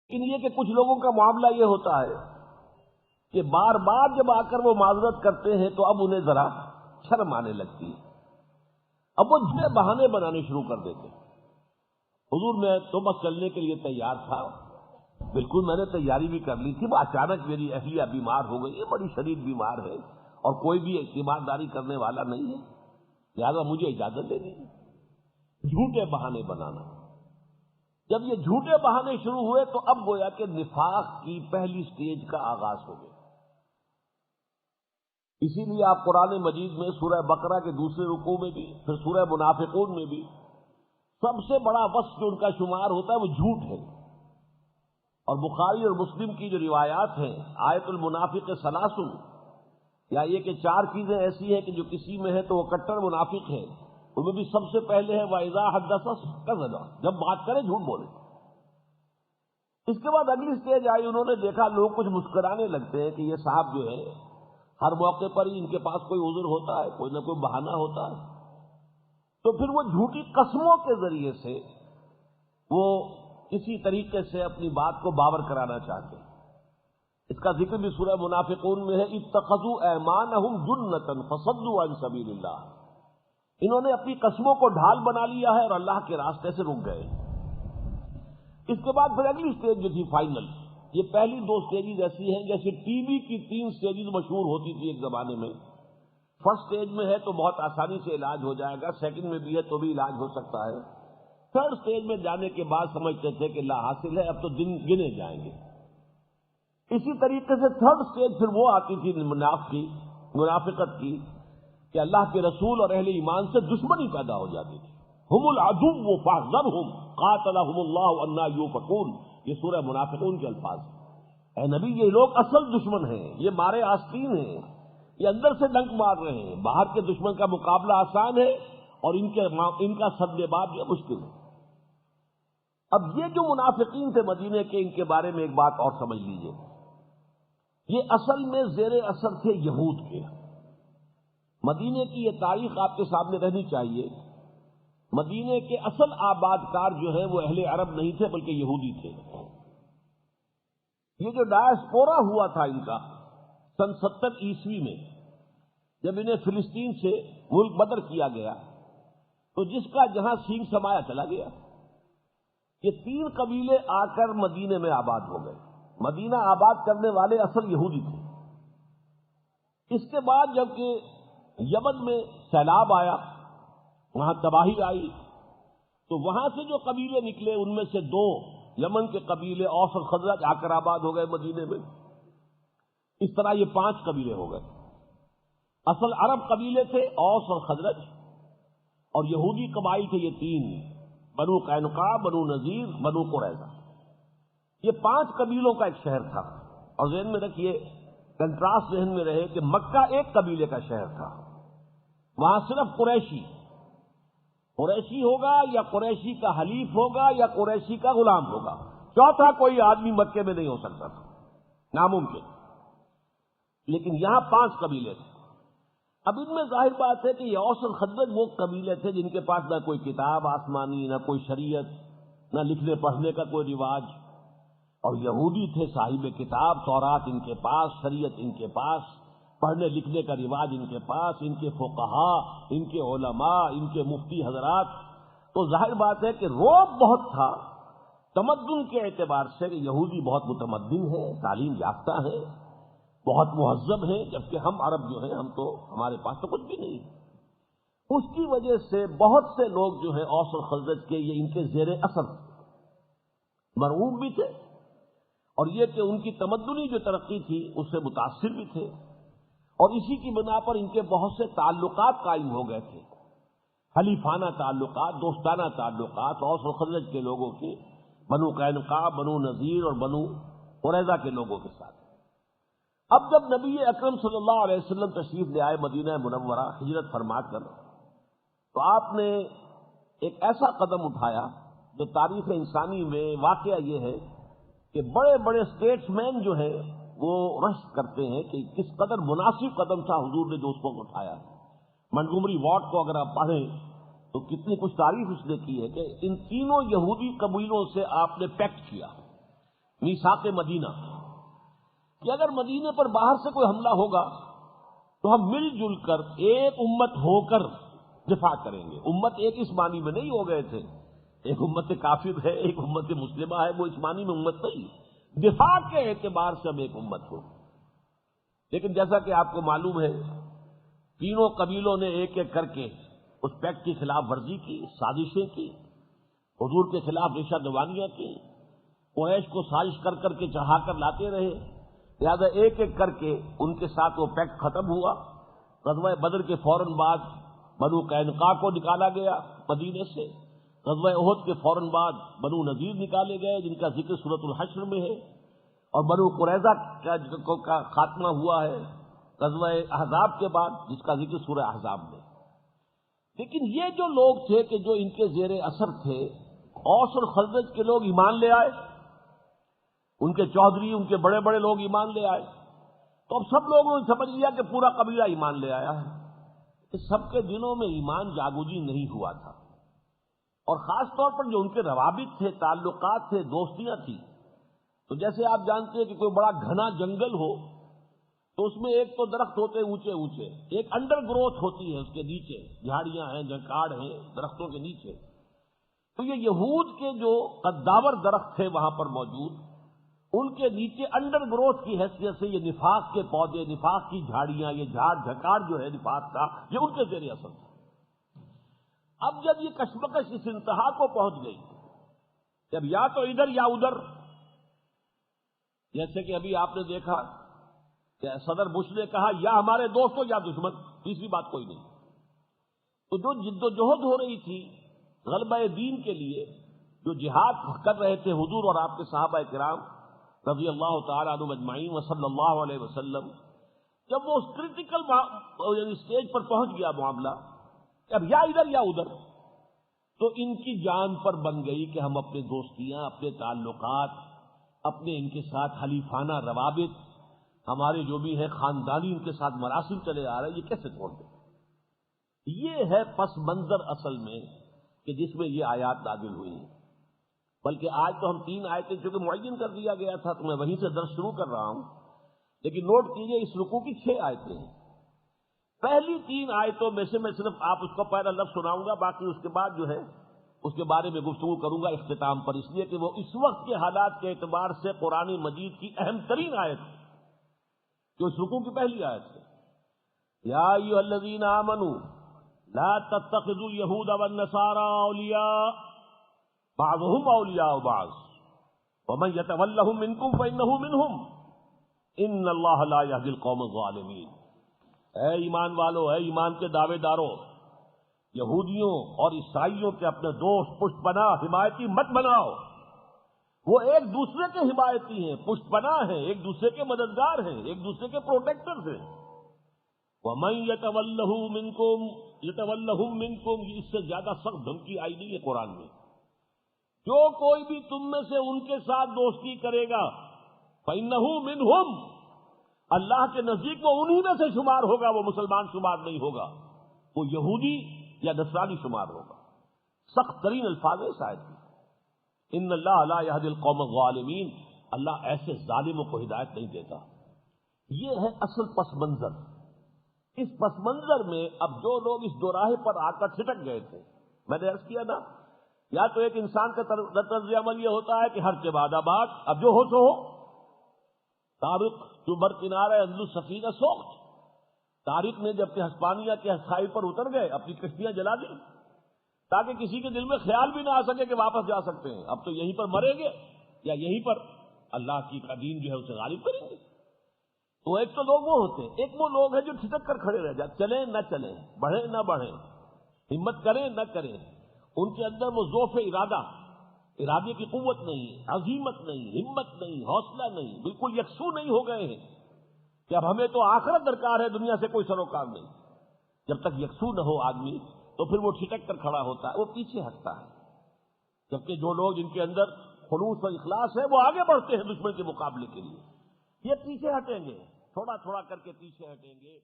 لیکن یہ کہ کچھ لوگوں کا معاملہ یہ ہوتا ہے کہ بار بار جب آ کر وہ معذرت کرتے ہیں تو اب انہیں ذرا شرم آنے لگتی ہے، اب وہ جھوٹے بہانے بنانے شروع کر دیتے ہیں۔ حضور میں تو بس چلنے کے لیے تیار تھا، بالکل میں نے تیاری بھی کر لی تھی، وہ اچانک میری اہلیہ بیمار ہو گئی ہے، بڑی شدید بیمار ہے اور کوئی بھی اعتماداری کرنے والا نہیں ہے، لہذا مجھے اجازت دینی ہے۔ جھوٹے بہانے بنانا، جب یہ جھوٹے بہانے شروع ہوئے تو اب گویا کہ نفاق کی پہلی سٹیج کا آغاز ہو گیا۔ اسی لیے آپ قرآن مجید میں سورہ بقرہ کے دوسرے رکوع میں بھی، پھر سورہ منافقون میں بھی سب سے بڑا وصف جو ان کا شمار ہوتا ہے وہ جھوٹ ہے۔ اور بخاری اور مسلم کی جو روایات ہیں، آیت المنافق ثلاث، یا یہ کہ 4 چیزیں ایسی ہیں کہ جو کسی میں ہے تو وہ کٹر منافق ہے، ان میں بھی سب سے پہلے ہے وَإِذَا حَدَّثَ كَذَبَ، جب بات کرے جھوٹ بولے۔ اس کے بعد اگلی سٹیج آئی، انہوں نے دیکھا لوگ کچھ مسکرانے لگتے ہیں کہ یہ صاحب جو ہے ہر موقع پر ہی ان کے پاس کوئی عذر ہوتا ہے، کوئی نہ کوئی بہانہ ہوتا ہے، تو پھر وہ جھوٹی قسموں کے ذریعے سے وہ کسی طریقے سے اپنی بات کو باور کرانا چاہتے ہیں۔ اس کا ذکر بھی سورہ منافقون میں ہے، اتخذوا ایمانہم جنۃ فصدوا عن سبیل اللہ، انہوں نے اپنی قسموں کو ڈھال بنا لیا ہے اور اللہ کے راستے سے رک گئے۔ اس کے بعد پھر اگلی سٹیج جو تھی فائنل، یہ پہلی 2 سٹیجز ایسی ہیں جیسے ٹی بی کی 3 سٹیجز مشہور ہوتی تھی ایک زمانے میں۔ فرسٹ سٹیج میں ہے تو بہت آسانی سے علاج ہو جائے گا، سیکنڈ میں بھی ہے تو بھی علاج ہو سکتا ہے، تھرڈ سٹیج میں جانے کے بعد سمجھتے تھے کہ لا حاصل ہے، اب تو دن گنے جائیں گے۔ اسی طریقے سے تھرڈ سٹیج پھر وہ آتی تھی منافقت کی کہ اللہ کے رسول اور اہل ایمان سے دشمنی پیدا ہو جاتی تھی۔ ہم العدو فاحذرہم قاتلہم اللہ انا یؤفکون، یہ سورہ منافقون کے الفاظ ہیں۔ اے نبی، یہ لوگ اصل دشمن ہیں، یہ مارے آستین ہیں، یہ اندر سے ڈنک مار رہے ہیں، باہر کے دشمن کا مقابلہ آسان ہے اور ان کا سد باب جو مشکل ہے۔ اب یہ جو منافقین تھے مدینے کے، ان کے بارے میں ایک بات اور سمجھ لیجئے، یہ اصل میں زیر اثر تھے یہود کے۔ مدینے کی یہ تاریخ آپ کے سامنے رہنی چاہیے، مدینے کے اصل آباد کار جو ہے وہ اہل عرب نہیں تھے بلکہ یہودی تھے۔ یہ جو ڈائسپورا ہوا تھا ان کا سن 70 عیسوی میں، جب انہیں فلسطین سے ملک بدر کیا گیا تو جس کا جہاں سینگ سمایا چلا گیا، یہ 3 قبیلے آ کر مدینے میں آباد ہو گئے۔ مدینہ آباد کرنے والے اصل یہودی تھے۔ اس کے بعد جب کہ یمن میں سیلاب آیا، وہاں تباہی آئی، تو وہاں سے جو قبیلے نکلے ان میں سے 2 یمن کے قبیلے اوس اور خزرج آ کر آباد ہو گئے مدینے میں۔ اس طرح یہ 5 قبیلے ہو گئے۔ اصل عرب قبیلے تھے اوس اور خزرج، اور یہودی قبائل تھے یہ 3، بنو قینقاع، بنو نذیر، بنو قریظہ۔ یہ 5 قبیلوں کا ایک شہر تھا، اور ذہن میں رکھیے، کنٹراسٹ ذہن میں رہے کہ مکہ ایک قبیلے کا شہر تھا، وہاں صرف قریشی ہوگا یا قریشی کا حلیف ہوگا یا قریشی کا غلام ہوگا، چوتھا کوئی آدمی مکے میں نہیں ہو سکتا تھا، ناممکن۔ لیکن یہاں 5 قبیلے تھے۔ اب ان میں ظاہر بات ہے کہ یہ اوس اور خزرج وہ قبیلے تھے جن کے پاس نہ کوئی کتاب آسمانی، نہ کوئی شریعت، نہ لکھنے پڑھنے کا کوئی رواج، اور یہودی تھے صاحب کتاب، تورات ان کے پاس، شریعت ان کے پاس، پڑھنے لکھنے کا رواج ان کے پاس، ان کے فقہا، ان کے علماء، ان کے مفتی حضرات۔ تو ظاہر بات ہے کہ رعب بہت تھا تمدن کے اعتبار سے کہ یہودی بہت متمدن ہے، تعلیم یافتہ ہے، بہت مہذب ہیں، جبکہ ہم عرب جو ہیں ہمارے پاس تو کچھ بھی نہیں۔ اس کی وجہ سے بہت سے لوگ جو ہیں اوس اور خزرج کے، یہ ان کے زیر اثر مرعوب بھی تھے، اور یہ کہ ان کی تمدنی جو ترقی تھی اس سے متاثر بھی تھے، اور اسی کی بنا پر ان کے بہت سے تعلقات قائم ہو گئے تھے، حلیفانہ تعلقات، دوستانہ تعلقات اوس اور خزرج کے لوگوں کی بنو قینقاع، بنو نذیر اور بنو قریظہ کے لوگوں کے ساتھ۔ اب جب نبی اکرم صلی اللہ علیہ وسلم تشریف لے آئے مدینہ منورہ ہجرت فرما کر، تو آپ نے ایک ایسا قدم اٹھایا جو تاریخ انسانی میں واقعہ یہ ہے کہ بڑے بڑے اسٹیٹس مین جو ہیں وہ رشک کرتے ہیں کہ کس قدر مناسب قدم تھا حضور نے جو اس کو اٹھایا۔ منٹگومری واٹ کو اگر آپ پڑھیں تو کتنی کچھ تعریف اس نے کی ہے کہ ان تینوں یہودی قبیلوں سے آپ نے پیکٹ کیا میثاق مدینہ کہ اگر مدینے پر باہر سے کوئی حملہ ہوگا تو ہم مل جل کر ایک امت ہو کر دفاع کریں گے. امت ایک اس معنی میں نہیں ہو گئے تھے، ایک امت کافر ہے، ایک امت مسلمہ ہے، وہ اس معنی میں امت نہیں، دفاع کے اعتبار سے ہم ایک امت ہو. لیکن جیسا کہ آپ کو معلوم ہے تینوں قبیلوں نے ایک ایک کر کے اس پیکٹ کی خلاف ورزی کی، سازشیں کی، حضور کے خلاف ریشہ دوانیاں کی، قریش کو سازش کر کر کے چڑھا کر لاتے رہے. لہذا ایک ایک کر کے ان کے ساتھ وہ پیکٹ ختم ہوا. غزوہ بدر کے فوراً بعد بنو قینقاع کو نکالا گیا مدینے سے. غزوہ احد کے فوراً بعد بنو نذیر نکالے گئے جن کا ذکر سورۃ الحشر میں ہے، اور بنو قریظہ کا خاتمہ ہوا ہے غزوہ احزاب کے بعد جس کا ذکر سورہ احزاب میں. لیکن یہ جو لوگ تھے کہ جو ان کے زیر اثر تھے، اوس اور خزرج کے لوگ ایمان لے آئے، ان کے چودھری، ان کے بڑے بڑے لوگ ایمان لے آئے. تو اب سب لوگوں نے سمجھ لیا کہ پورا قبیلہ ایمان لے آیا ہے. اس سب کے دلوں میں ایمان جاگوجی نہیں ہوا تھا، اور خاص طور پر جو ان کے روابط تھے، تعلقات تھے، دوستیاں تھیں. تو جیسے آپ جانتے ہیں کہ کوئی بڑا گھنا جنگل ہو تو اس میں ایک تو درخت ہوتے اونچے اونچے، ایک انڈر گروتھ ہوتی ہے اس کے نیچے، جھاڑیاں ہیں، جھنکاڑ ہیں درختوں کے نیچے. تو یہ یہود کے جو قداور درخت تھے وہاں پر موجود، ان کے نیچے انڈر گروتھ کی حیثیت سے یہ نفاق کے پودے، نفاق کی جھاڑیاں، یہ جھاڑ جھکاڑ جو ہے نفاق کا، یہ ان کے زیر اثر تھا. اب جب یہ کشمکش اس انتہا کو پہنچ گئی، جب یا تو ادھر یا ادھر، جیسے کہ ابھی آپ نے دیکھا کہ صدر بش نے کہا یا ہمارے دوست ہو یا دشمن، تیسری بات کوئی نہیں. تو جو جد و جہد ہو رہی تھی غلبہ دین کے لیے، جو جہاد کر رہے تھے حضور اور آپ کے صحابہ کرام رضی اللہ تعالیٰ عنہم اجمعین وصلی اللہ علیہ وسلم، جب وہ اس کریٹیکل اسٹیج پر پہنچ گیا معاملہ، اب یا ادھر یا ادھر، تو ان کی جان پر بن گئی کہ ہم اپنے دوستیاں، اپنے تعلقات، اپنے ان کے ساتھ حلیفانہ روابط، ہمارے جو بھی ہے خاندانی ان کے ساتھ مراسم چلے آ رہے ہیں، یہ کیسے چھوڑ دیں. یہ ہے پس منظر اصل میں کہ جس میں یہ آیات نازل ہوئی ہیں. بلکہ آج تو ہم 3 آیتیں چونکہ معین کر دیا گیا تھا تو میں وہیں سے درس شروع کر رہا ہوں، لیکن نوٹ کیجئے اس رکوع کی 6 آیتیں ہیں. پہلی 3 آیتوں میں سے میں صرف آپ اس کو پہلا لفظ سناؤں گا، باقی اس کے بعد جو ہے اس کے بارے میں گفتگو کروں گا اختتام پر، اس لیے کہ وہ اس وقت کے حالات کے اعتبار سے قرآن مجید کی اہم ترین آیت ہے، جو اس رکوع کی پہلی آیت ہے. یا ایھا الذین آمنوا لا تتخذوا اليہود والنصارى اولیاء بعضهم اولیاء بعض ومن يتولهم منکم فانہ منہم ان اللہ لا یہدی القوم الظالمین. اے ایمان والو، اے ایمان کے دعوے دارو، یہودیوں اور عیسائیوں کے اپنے دوست، پشت پناہ، حمایتی مت بناؤ. وہ ایک دوسرے کے حمایتی ہیں، پشت پناہ ہیں، ایک دوسرے کے مددگار ہیں، ایک دوسرے کے پروٹیکٹرز ہیں. وَمَن يَتَوَلَّهُ مِنكُمْ، اس سے زیادہ سخت دھمکی آئی نہیں ہے قرآن میں. جو کوئی بھی تم میں سے ان کے ساتھ دوستی کرے گا فَإِنَّهُ مِنْهُمْ، اللہ کے نزدیک وہ انہی میں سے شمار ہوگا، وہ مسلمان شمار نہیں ہوگا، وہ یہودی یا نصرانی شمار ہوگا. سخت ترین الفاظ ہے شاید. ان اللہ لا یہدی القوم الظالمین، اللہ ایسے ظالموں کو ہدایت نہیں دیتا. یہ ہے اصل پس منظر. اس پس منظر میں اب جو لوگ اس دوراہے پر آ کر چھٹک گئے تھے، میں نے عرض کیا نا، یا تو ایک انسان کا طرز عمل یہ ہوتا ہے کہ ہر کے بعد آباد، اب جو ہو سو ہو. طارق جو بر کنارے اندلس سفینہ سوخت، طارق نے جب کہ ہسپانیہ کے ساحل پر اتر گئے اپنی کشتیاں جلا دی تاکہ کسی کے دل میں خیال بھی نہ آ سکے کہ واپس جا سکتے ہیں، اب تو یہیں پر مریں گے یا یہیں پر اللہ کی دین جو ہے اسے غالب کریں گے. تو ایک تو لوگ وہ ہوتے ہیں، ایک وہ لوگ ہیں جو ٹھٹک کر کھڑے رہ جاتے، چلیں نہ چلیں، بڑھیں نہ بڑھیں، ہمت کریں نہ کریں. ان کے اندر وہ ذوف ارادے کی قوت نہیں، عزیمت نہیں، ہمت نہیں، حوصلہ نہیں، بالکل یکسو نہیں ہو گئے ہیں کہ اب ہمیں تو آخرت درکار ہے، دنیا سے کوئی سروکار نہیں. جب تک یکسو نہ ہو آدمی تو پھر وہ ٹھٹک کر کھڑا ہوتا ہے، وہ پیچھے ہٹتا ہے. جبکہ جو لوگ جن کے اندر خلوص و اخلاص ہے وہ آگے بڑھتے ہیں دشمن کے مقابلے کے لیے. یہ پیچھے ہٹیں گے، تھوڑا تھوڑا کر کے پیچھے ہٹیں گے.